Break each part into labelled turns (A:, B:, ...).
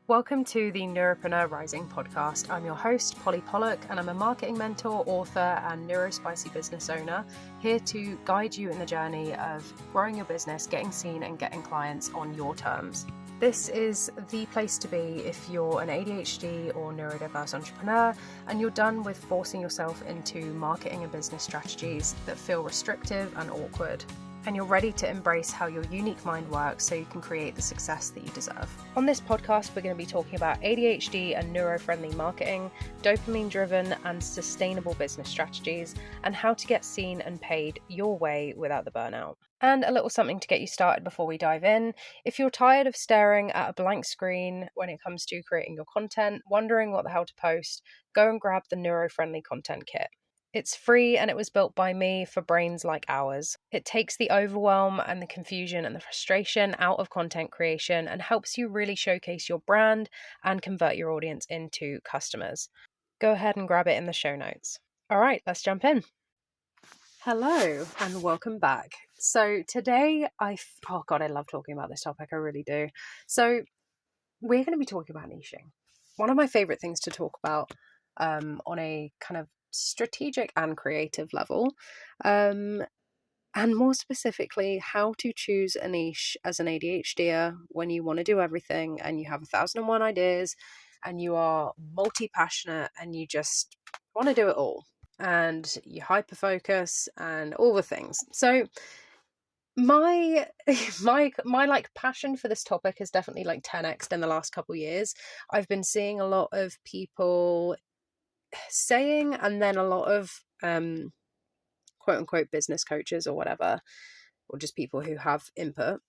A: Welcome to the Neuropreneur Rising podcast. I'm your host, Polly Pollock, and I'm a marketing mentor, author, and neurospicy business owner, here to guide you in the journey of growing your business, getting seen, and getting clients on your terms. This is the place to be if you're an ADHD or neurodiverse entrepreneur and you're done with forcing yourself into marketing and business strategies that feel restrictive and awkward, and you're ready to embrace how your unique mind works so you can create the success that you deserve. On this podcast, we're going to be talking about ADHD and neuro-friendly marketing, dopamine-driven and sustainable business strategies, and how to get seen and paid your way without the burnout. And a little something to get you started before we dive in. If you're tired of staring at a blank screen when it comes to creating your content, wondering what the hell to post, go and grab the neuro-friendly content kit. It's free and it was built by me for brains like ours. It takes the overwhelm and the confusion and the frustration out of content creation and helps you really showcase your brand and convert your audience into customers. Go ahead and grab it in the show notes. All right, let's jump in. Hello and welcome back. So today I love talking about this topic. I really do. So we're going to be talking about niching. One of my favorite things to talk about on a kind of strategic and creative level, and more specifically how to choose a niche as an ADHDer when you want to do everything and you have 1,001 ideas and you are multi-passionate and you just want to do it all and you hyper focus and all the things. So my like passion for this topic is definitely like 10x in the last couple of years. I've been seeing a lot of people saying, and then a lot of quote unquote business coaches or whatever, or just people who have input,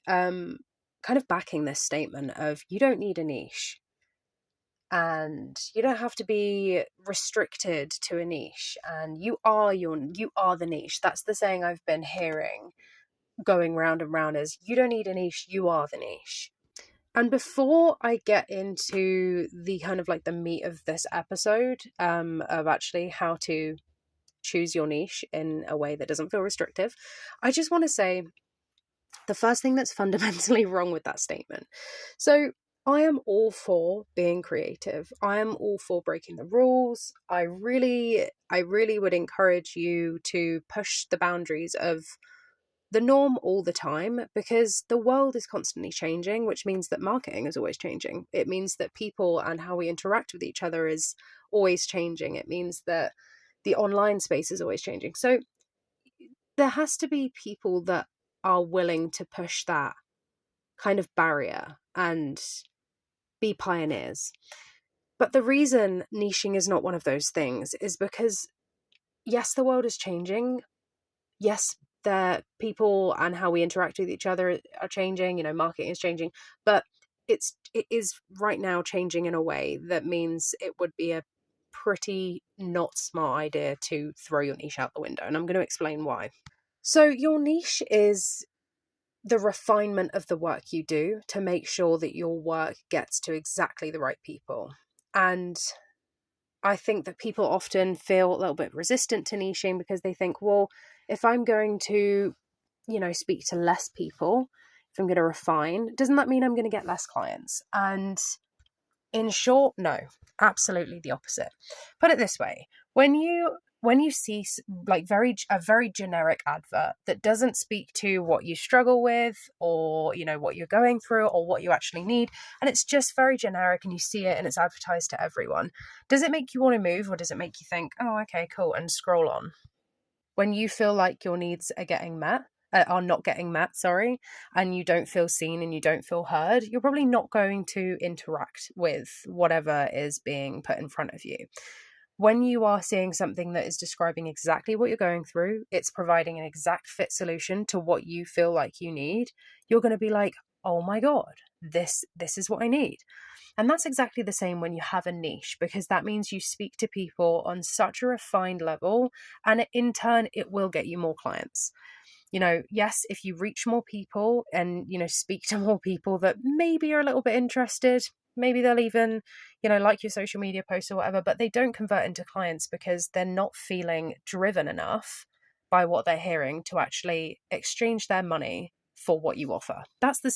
A: kind of backing this statement of you don't need a niche and you don't have to be restricted to a niche, and you are the niche. That's the saying I've been hearing going round and round, is you don't need a niche, you are the niche. And before I get into the kind of like the meat of this episode, of actually how to choose your niche in a way that doesn't feel restrictive, I just want to say the first thing that's fundamentally wrong with that statement. So I am all for being creative. I am all for breaking the rules. I really would encourage you to push the boundaries of the norm all the time, because the world is constantly changing, which means that marketing is always changing. It means that people and how we interact with each other is always changing. It means that the online space is always changing. So there has to be people that are willing to push that kind of barrier and be pioneers. But the reason niching is not one of those things is because, yes, the world is changing. Yes, the people and how we interact with each other are changing, marketing is changing, but it is right now changing in a way that means it would be a pretty not smart idea to throw your niche out the window. And I'm going to explain why. So your niche is the refinement of the work you do to make sure that your work gets to exactly the right people. And I think that people often feel a little bit resistant to niching because they think, well, if I'm going to, speak to less people, if I'm going to refine, doesn't that mean I'm going to get less clients? And in short, no, absolutely the opposite. Put it this way, when you see like a very generic advert that doesn't speak to what you struggle with, or what you're going through, or what you actually need, and it's just very generic and you see it and it's advertised to everyone, does it make you want to move, or does it make you think, oh, okay, cool, and scroll on? When you feel like your needs are not getting met, and you don't feel seen and you don't feel heard, you're probably not going to interact with whatever is being put in front of you. When you are seeing something that is describing exactly what you're going through, it's providing an exact fit solution to what you feel like you need, you're going to be like, oh my God, this is what I need. And that's exactly the same when you have a niche, because that means you speak to people on such a refined level, and in turn, it will get you more clients. Yes, if you reach more people and, speak to more people that maybe are a little bit interested, maybe they'll even, like your social media posts or whatever, but they don't convert into clients because they're not feeling driven enough by what they're hearing to actually exchange their money for what you offer. That's the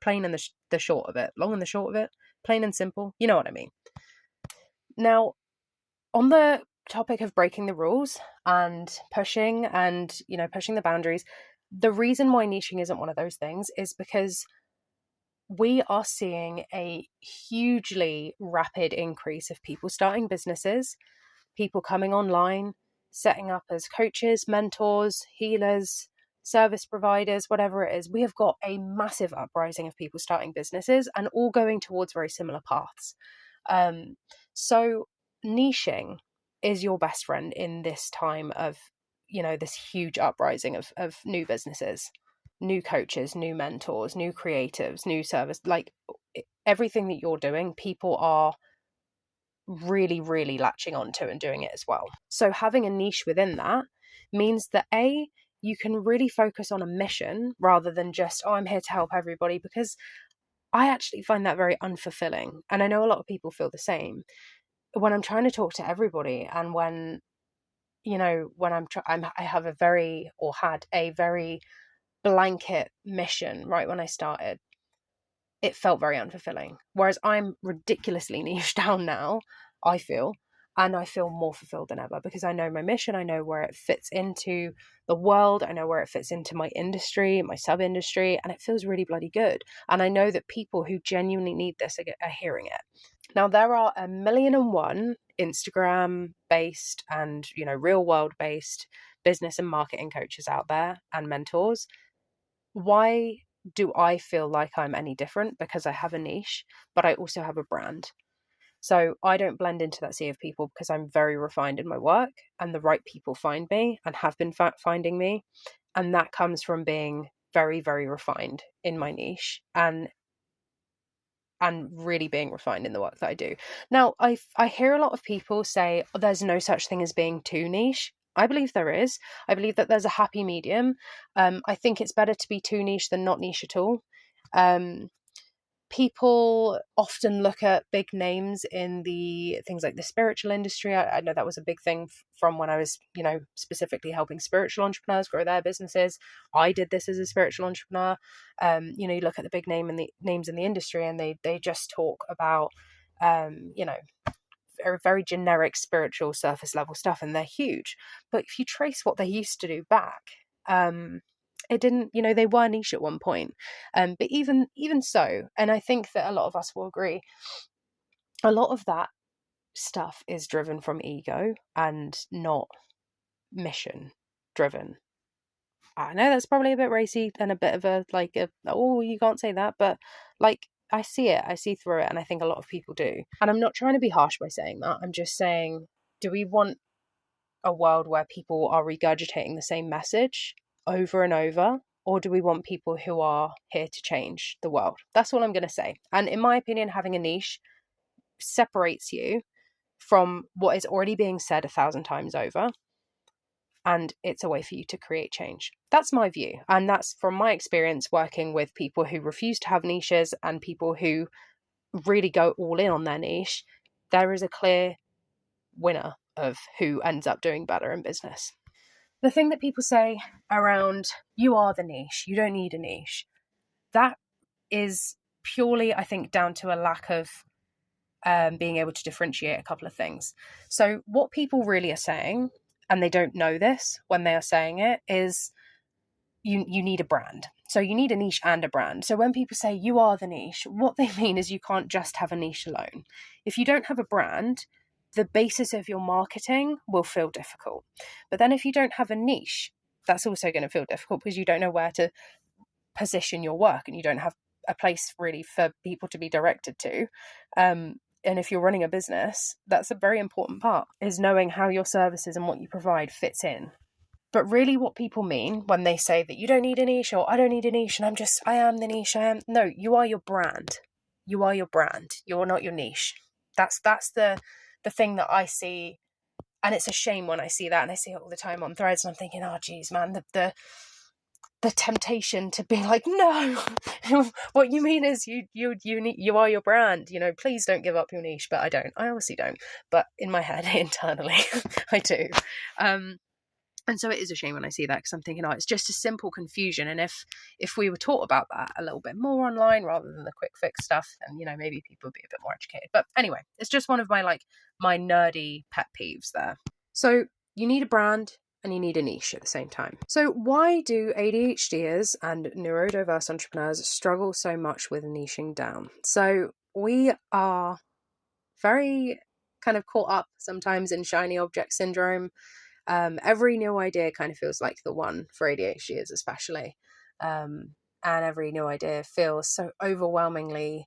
A: plain and the short of it. Long and the short of it, plain and simple. You know what I mean? Now, on the topic of breaking the rules and pushing the boundaries, the reason why niching isn't one of those things is because we are seeing a hugely rapid increase of people starting businesses, people coming online, setting up as coaches, mentors, healers, service providers, whatever it is. We have got a massive uprising of people starting businesses and all going towards very similar paths. So niching is your best friend in this time of, this huge uprising of new businesses, new coaches, new mentors, new creatives, new service. Like everything that you're doing, people are really, really latching onto and doing it as well. So having a niche within that means that you can really focus on a mission rather than just, I'm here to help everybody, because I actually find that very unfulfilling. And I know a lot of people feel the same. When I'm trying to talk to everybody, and when I have a very, or had a very blanket mission right when I started, it felt very unfulfilling. Whereas I'm ridiculously niche down now, I feel more fulfilled than ever, because I know my mission, I know where it fits into the world, I know where it fits into my industry, my sub-industry, and it feels really bloody good. And I know that people who genuinely need this are hearing it. Now, there are 1,000,001 Instagram-based and, real-world-based business and marketing coaches out there and mentors. Why do I feel like I'm any different? Because I have a niche, but I also have a brand. So I don't blend into that sea of people because I'm very refined in my work, and the right people find me and have been finding me. And that comes from being very, very refined in my niche and really being refined in the work that I do. Now, I hear a lot of people say, there's no such thing as being too niche. I believe there is. I believe that there's a happy medium. I think it's better to be too niche than not niche at all. People often look at big names in the things like the spiritual industry. I know that was a big thing from when I was, specifically helping spiritual entrepreneurs grow their businesses. I did this as a spiritual entrepreneur. You look at the big names in the industry, and they just talk about, very generic spiritual surface level stuff, and they're huge. But if you trace what they used to do back, it didn't, they were niche at one point. But even so, and I think that a lot of us will agree, a lot of that stuff is driven from ego and not mission driven. I know that's probably a bit racy and a bit of you can't say that, but I see through it, and I think a lot of people do. And I'm not trying to be harsh by saying that. I'm just saying, do we want a world where people are regurgitating the same message over and over, or do we want people who are here to change the world? That's all I'm going to say. And in my opinion, having a niche separates you from what is already being said 1,000 times over, and it's a way for you to create change. That's my view, and that's from my experience working with people who refuse to have niches and people who really go all in on their niche. There is a clear winner of who ends up doing better in business. The thing that people say around, you are the niche, you don't need a niche, that is purely, I think, down to a lack of being able to differentiate a couple of things. So what people really are saying, and they don't know this when they are saying it, is you need a brand. So you need a niche and a brand. So when people say you are the niche, what they mean is you can't just have a niche alone. If you don't have a brand, the basis of your marketing will feel difficult. But then if you don't have a niche, that's also going to feel difficult because you don't know where to position your work, and you don't have a place really for people to be directed to. And if you're running a business, that's a very important part, is knowing how your services and what you provide fits in. But really what people mean when they say that you don't need a niche, or I don't need a niche and I am the niche, no, you are your brand. You are your brand. You're not your niche. That's the thing that I see, and it's a shame when I see that, and I see it all the time on threads, and I'm thinking, oh geez, man, the temptation to be like, no, what you mean is you are your brand, please don't give up your niche. But I obviously don't, but in my head internally I do. And so it is a shame when I see that, because I'm thinking, oh, it's just a simple confusion. And if we were taught about that a little bit more online rather than the quick fix stuff, then, maybe people would be a bit more educated. But anyway, it's just one of my nerdy pet peeves there. So you need a brand and you need a niche at the same time. So why do ADHDers and neurodiverse entrepreneurs struggle so much with niching down? So we are very kind of caught up sometimes in shiny object syndrome. Every new idea kind of feels like the one for ADHDers especially. And every new idea feels so overwhelmingly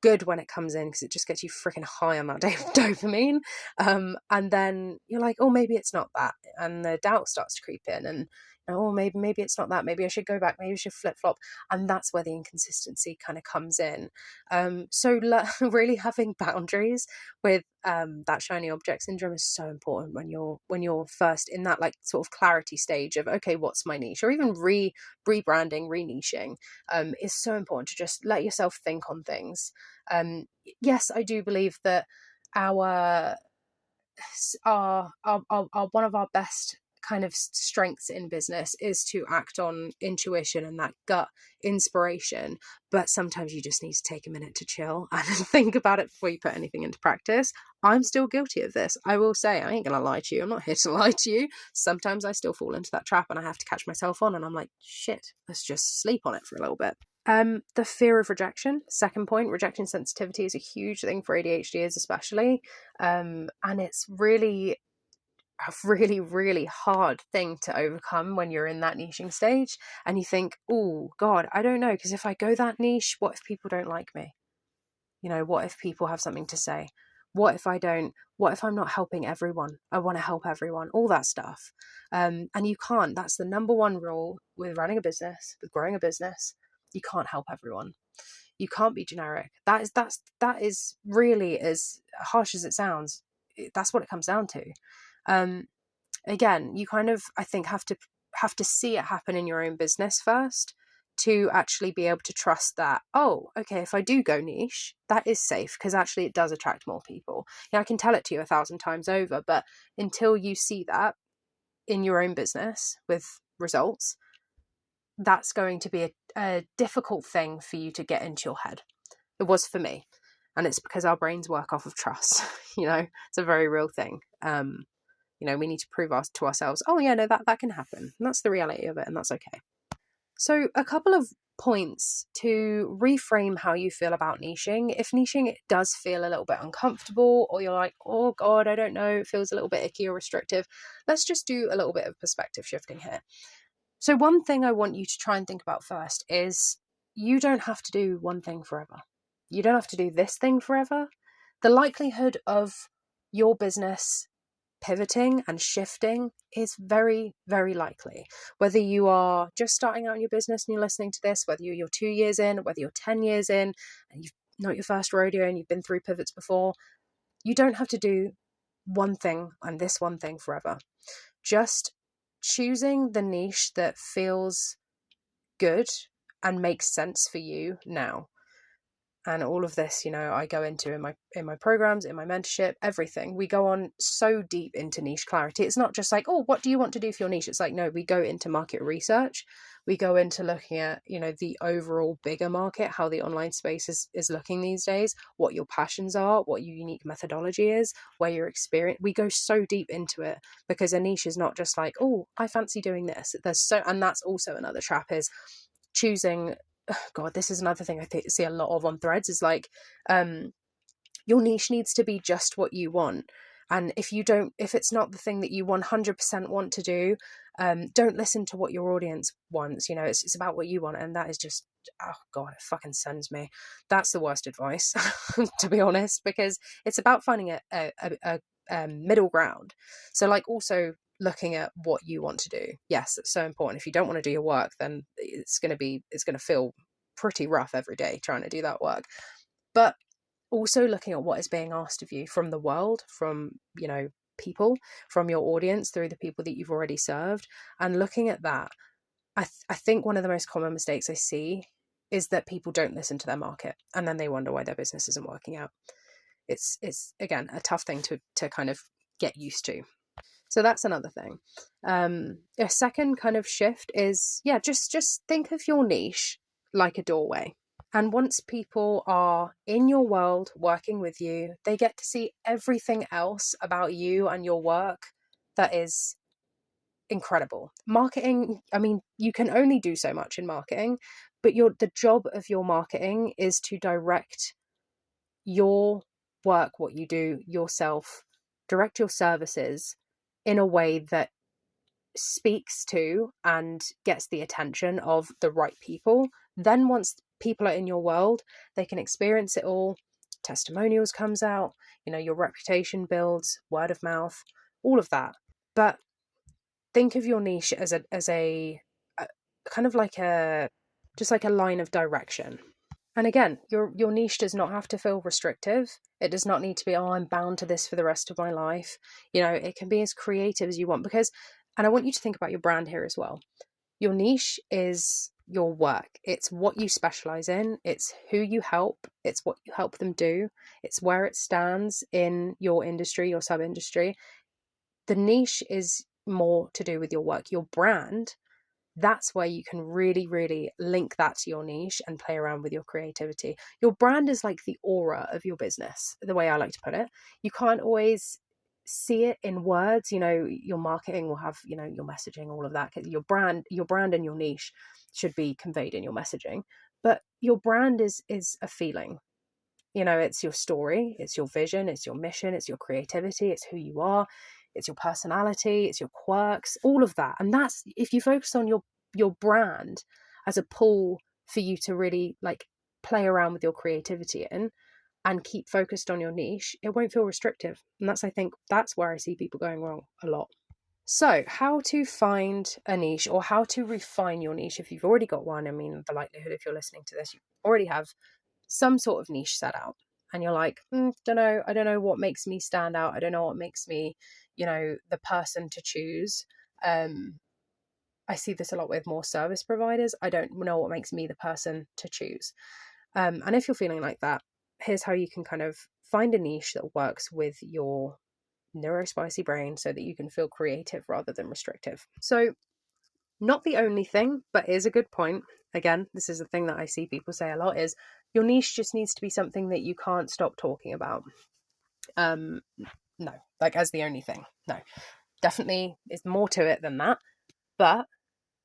A: good when it comes in, because it just gets you freaking high on that dopamine. And then you're like, oh, maybe it's not that. And the doubt starts to creep in, and oh, maybe it's not that. Maybe I should go back. Maybe I should flip flop. And that's where the inconsistency kind of comes in. So really having boundaries with that shiny object syndrome is so important when you're first in that sort of clarity stage of, okay, what's my niche, or even rebranding, re-niching, is so important to just let yourself think on things. Yes, I do believe that our one of our best kind of strengths in business is to act on intuition and that gut inspiration, but sometimes you just need to take a minute to chill and think about it before you put anything into practice. I'm still guilty of this. I will say, I ain't gonna lie to you. I'm not here to lie to you. Sometimes I still fall into that trap and I have to catch myself on, and I'm like, shit, let's just sleep on it for a little bit. The fear of rejection. Second point, rejection sensitivity is a huge thing for ADHDers especially. And it's really a really, really hard thing to overcome when you're in that niching stage and you think, oh God, I don't know, because if I go that niche, what if people don't like me? What if people have something to say? What if I'm not helping everyone? I want to help everyone, all that stuff. And you can't. That's the number one rule with running a business, with growing a business. You can't help everyone. You can't be generic. That is really, as harsh as it sounds, that's what it comes down to. Again, you kind of, I think, have to see it happen in your own business first to actually be able to trust that, oh, okay, if I do go niche, that is safe, because actually it does attract more people. I can tell it to you 1,000 times over, but until you see that in your own business with results, that's going to be a difficult thing for you to get into your head. It was for me. And it's because our brains work off of trust. It's a very real thing. We need to prove to ourselves, oh yeah, no, that can happen. And that's the reality of it, and that's okay. So a couple of points to reframe how you feel about niching. If niching does feel a little bit uncomfortable, or you're like, oh God, I don't know, it feels a little bit icky or restrictive, let's just do a little bit of perspective shifting here. So one thing I want you to try and think about first is, you don't have to do one thing forever. You don't have to do this thing forever. The likelihood of your business pivoting and shifting is very, very likely. Whether you are just starting out in your business and you're listening to this, whether you're 2 years in, whether you're 10 years in and you've not your first rodeo and you've been through pivots before, you don't have to do one thing and this one thing forever. Just choosing the niche that feels good and makes sense for you now. And all of this, I go into in my programs, in my mentorship, everything. We go on so deep into niche clarity. It's not just like, oh, what do you want to do for your niche? It's like, no, we go into market research. We go into looking at, the overall bigger market, how the online space is looking these days, what your passions are, what your unique methodology is, where your experience. We go so deep into it, because a niche is not just like, oh, I fancy doing this. And that's also another trap, is choosing. God, this is another thing I see a lot of on threads, is like, your niche needs to be just what you want. And if it's not the thing that you 100% want to do, don't listen to what your audience wants. It's about what you want. And that is just, oh God, it fucking sends me. That's the worst advice, to be honest, because it's about finding a middle ground. So also looking at what you want to do. Yes, it's so important. If you don't want to do your work, then it's going to feel pretty rough every day trying to do that work. But also looking at what is being asked of you from the world, from, people, from your audience, through the people that you've already served, and looking at that. I think one of the most common mistakes I see is that people don't listen to their market, and then they wonder why their business isn't working out. It's again, a tough thing to kind of get used to. So that's another thing. A second kind of shift is, yeah, just think of your niche like a doorway. And once people are in your world working with you, they get to see everything else about you and your work that is incredible. Marketing, I mean, you can only do so much in marketing, but the job of your marketing is to direct your work, what you do yourself, direct your services in a way that speaks to and gets the attention of the right people. Then once people are in your world, they can experience it all. Testimonials comes out, your reputation builds, word of mouth, all of that. But think of your niche as a kind of like just like a line of direction. And again, your niche does not have to feel restrictive. It does not need to be, oh, I'm bound to this for the rest of my life. It can be as creative as you want, and I want you to think about your brand here as well. Your niche is your work. It's what you specialize in. It's who you help. It's what you help them do. It's where it stands in your industry, your sub-industry. The niche is more to do with your work. Your brand, that's where you can really, really link that to your niche and play around with your creativity. Your brand is like the aura of your business, the way I like to put it. You can't always see it in words. Your marketing will have, your messaging, all of that. Your brand and your niche should be conveyed in your messaging. But your brand is a feeling. It's your story, it's your vision, it's your mission, it's your creativity, it's who you are. It's your personality, it's your quirks, all of that. And that's, if you focus on your brand as a pool for you to really play around with your creativity in and keep focused on your niche, it won't feel restrictive. And I think that's where I see people going wrong a lot. So how to find a niche, or how to refine your niche if you've already got one. I mean, the likelihood, if you're listening to this, you already have some sort of niche set out. And you're like, I don't know what makes me stand out. I don't know what makes me, the person to choose. I see this a lot with more service providers. I don't know what makes me the person to choose. And if you're feeling like that, here's how you can kind of find a niche that works with your neurospicy brain so that you can feel creative rather than restrictive. So not the only thing, but is a good point. Again, this is a thing that I see people say a lot, is your niche just needs to be something that you can't stop talking about. No, as the only thing. No, definitely is more to it than that. But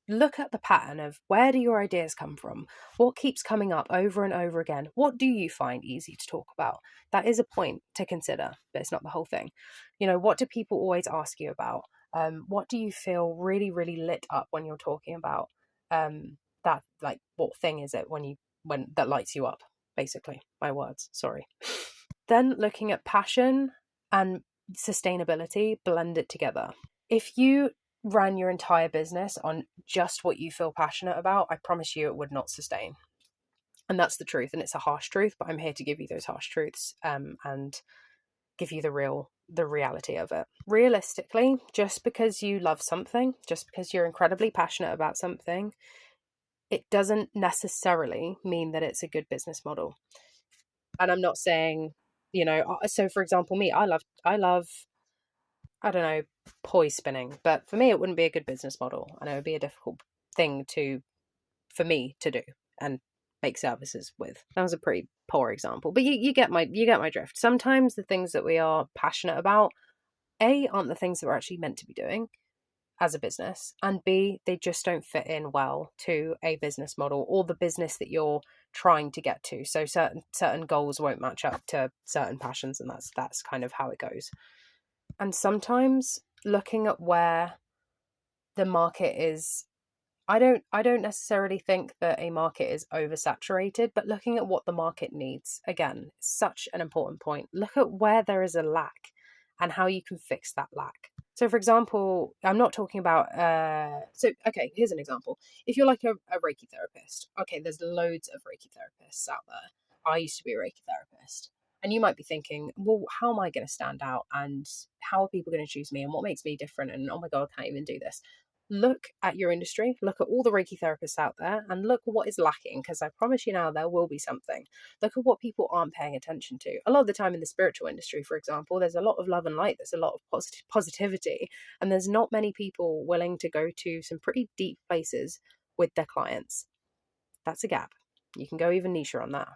A: look at the pattern of, where do your ideas come from? What keeps coming up over and over again? What do you find easy to talk about? That is a point to consider, but it's not the whole thing. What do people always ask you about? What do you feel really, really lit up when you're talking about? That, what thing is it when that lights you up? Basically, my words, sorry. Then looking at passion and sustainability, blend it together. If you ran your entire business on just what you feel passionate about, I promise you it would not sustain. And that's the truth, and it's a harsh truth, but I'm here to give you those harsh truths and give you the reality of it. Realistically, just because you love something, just because you're incredibly passionate about something, it doesn't necessarily mean that it's a good business model. And I'm not saying, so for example, me, I love I don't know, poi spinning, but for me it wouldn't be a good business model, and it would be a difficult thing for me to do and make services with. That was a pretty poor example, but you get my drift. Sometimes the things that we are passionate about, A, aren't the things that we're actually meant to be doing as a business, and B, they just don't fit in well to a business model or the business that you're trying to get to. So certain goals won't match up to certain passions, and that's kind of how it goes. And sometimes looking at where the market is, I don't necessarily think that a market is oversaturated, but looking at what the market needs, again, such an important point. Look at where there is a lack and how you can fix that lack. So for example, I'm not talking about, okay, here's an example. If you're like a Reiki therapist, okay, there's loads of Reiki therapists out there. I used to be a Reiki therapist. And you might be thinking, well, how am I going to stand out? And how are people going to choose me? And what makes me different? And oh my God, I can't even do this. look at your industry, look at all the Reiki therapists out there, and look at what is lacking, because I promise you now there will be something. Look at what people aren't paying attention to. A lot of the time in the spiritual industry, for example, there's a lot of love and light, there's a lot of positivity, and there's not many people willing to go to some pretty deep places with their clients. That's a gap. You can go even niche on that.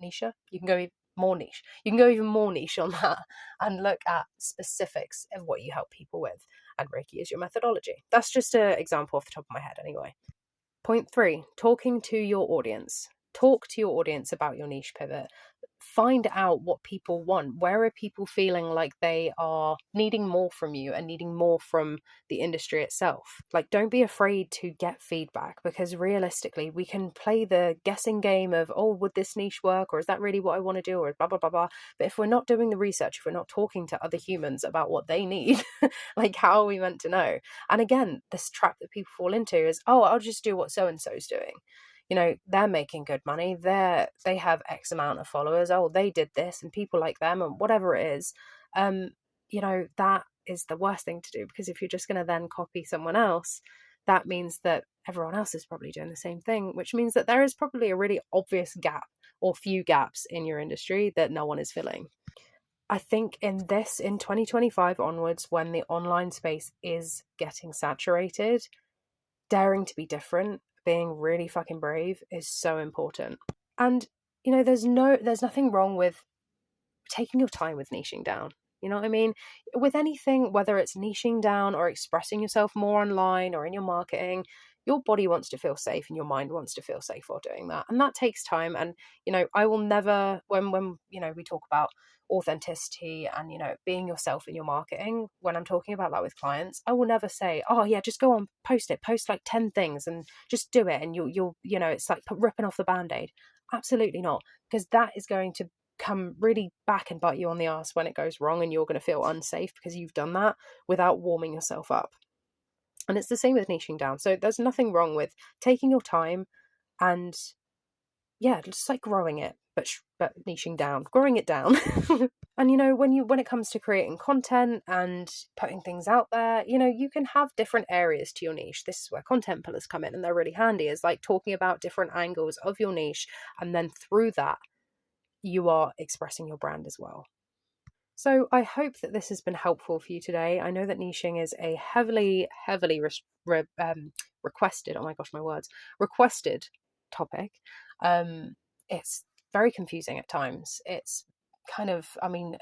A: Niche? You can go more niche. You can go even more niche on that and look at specifics of what you help people with. And Reiki is your methodology. That's just an example off the top of my head anyway. Point 3, talking to your audience. Talk to your audience about your niche pivot. Find out what people want. Where are people feeling like they are needing more from you and needing more from the industry itself? Like, don't be afraid to get feedback, because realistically, we can play the guessing game of, oh, would this niche work? Or is that really what I want to do? Or blah, blah, blah, blah. But if we're not doing the research, if we're not talking to other humans about what they need, like, how are we meant to know? And again, this trap that people fall into is, oh, I'll just do what so-and-so's doing. You know, they're making good money, they have X amount of followers, oh, they did this and people like them and whatever it is. You know, that is the worst thing to do, because if you're just going to then copy someone else, that means that everyone else is probably doing the same thing, which means that there is probably a really obvious gap or few gaps in your industry that no one is filling. I think in 2025 onwards, when the online space is getting saturated, daring to be different, being really fucking brave is so important. And, you know, there's nothing wrong with taking your time with niching down. You know what I mean? With anything, whether it's niching down or expressing yourself more online or in your marketing, your body wants to feel safe and your mind wants to feel safe while doing that. And that takes time. And, you know, I will never, when you know, we talk about authenticity and, you know, being yourself in your marketing, when I'm talking about that with clients, I will never say, oh yeah, just go on, post like 10 things and just do it and you'll you know, it's like ripping off the band-aid. Absolutely not, because that is going to come really back and bite you on the ass when it goes wrong, and you're going to feel unsafe because you've done that without warming yourself up. And it's the same with niching down. So there's nothing wrong with taking your time and, yeah, just like growing it, but niching down, growing it down. And, you know, when it comes to creating content and putting things out there, you know, you can have different areas to your niche. This is where content pillars come in, and they're really handy, is like talking about different angles of your niche, and then through that you are expressing your brand as well. So I hope that this has been helpful for you today. I know that niching is a heavily requested, oh my gosh, my words, requested topic. It's very confusing at times. It's kind of, I mean,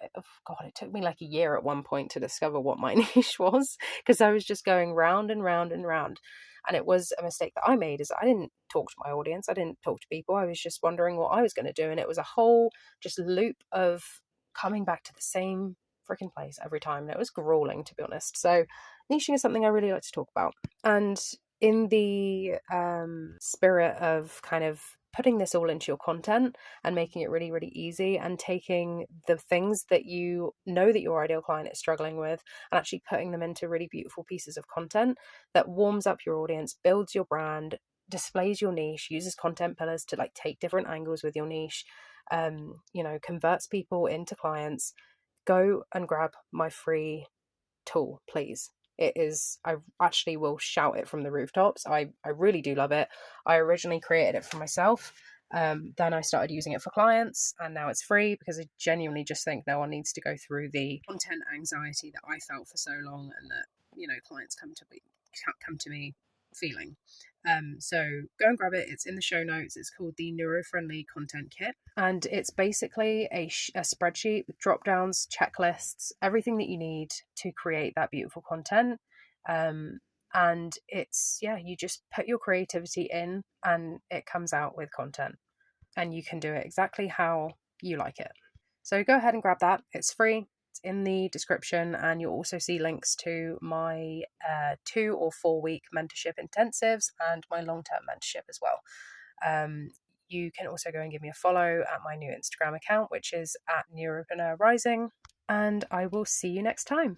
A: God, it took me like a year at one point to discover what my niche was, because I was just going round and round and round. And it was a mistake that I made, is I didn't talk to my audience. I didn't talk to people. I was just wondering what I was going to do. And it was a whole just loop of coming back to the same freaking place every time. And it was grueling, to be honest. So niching is something I really like to talk about. And in the spirit of kind of putting this all into your content and making it really, really easy, and taking the things that you know that your ideal client is struggling with and actually putting them into really beautiful pieces of content that warms up your audience, builds your brand, displays your niche, uses content pillars to like take different angles with your niche, you know, converts people into clients. Go and grab my free tool, please. It is, I actually will shout it from the rooftops. I really do love it. I originally created it for myself. Then I started using it for clients, and now it's free, because I genuinely just think no one needs to go through the content anxiety that I felt for so long, and that, you know, clients come to me feeling. So go and grab it. It's in the show notes. It's called the Neurofriendly Content Kit, and it's basically a spreadsheet with drop downs, checklists, everything that you need to create that beautiful content. And it's, yeah, you just put your creativity in and it comes out with content, and you can do it exactly how you like it. So go ahead and grab that. It's free. It's in the description, and you'll also see links to my 2 or 4 week mentorship intensives and my long-term mentorship as well. You can also go and give me a follow at my new Instagram account, which is at Neuropreneur Rising, and I will see you next time.